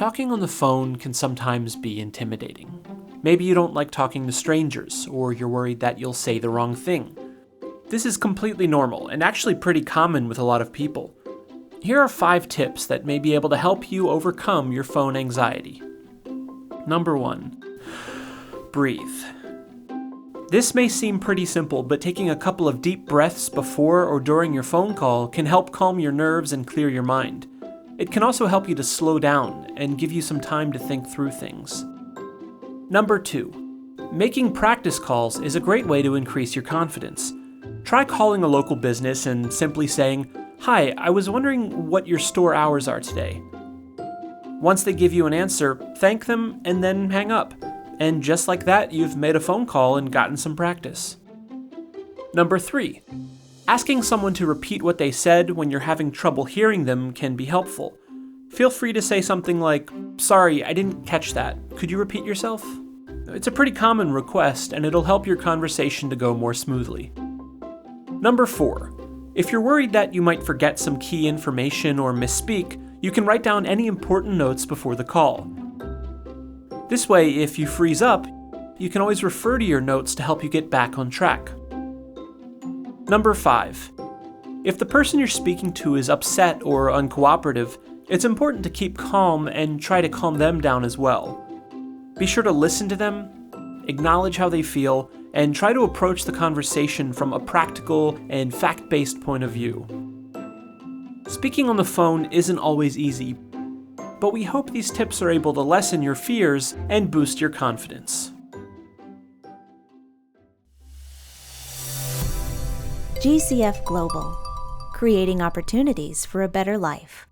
Talking on the phone can sometimes be intimidating. Maybe you don't like talking to strangers, or you're worried that you'll say the wrong thing. This is completely normal and actually pretty common with a lot of people. Here are 5 tips that may be able to help you overcome your phone anxiety. Number 1, breathe. This may seem pretty simple, but taking a couple of deep breaths before or during your phone call can help calm your nerves and clear your mind. It can also help you to slow down and give you some time to think through things. Number 2, making practice calls is a great way to increase your confidence. Try calling a local business and simply saying, "Hi, I was wondering what your store hours are today." Once they give you an answer, thank them and then hang up. And just like that, you've made a phone call and gotten some practice. Number 3, asking someone to repeat what they said when you're having trouble hearing them can be helpful. Feel free to say something like, "Sorry, I didn't catch that. Could you repeat yourself?" It's a pretty common request, and it'll help your conversation to go more smoothly. Number 4, if you're worried that you might forget some key information or misspeak, you can write down any important notes before the call. This way, if you freeze up, you can always refer to your notes to help you get back on track. Number 5, if the person you're speaking to is upset or uncooperative, it's important to keep calm and try to calm them down as well. Be sure to listen to them, acknowledge how they feel, and try to approach the conversation from a practical and fact-based point of view. Speaking on the phone isn't always easy, but we hope these tips are able to lessen your fears and boost your confidence. GCF Global, creating opportunities for a better life.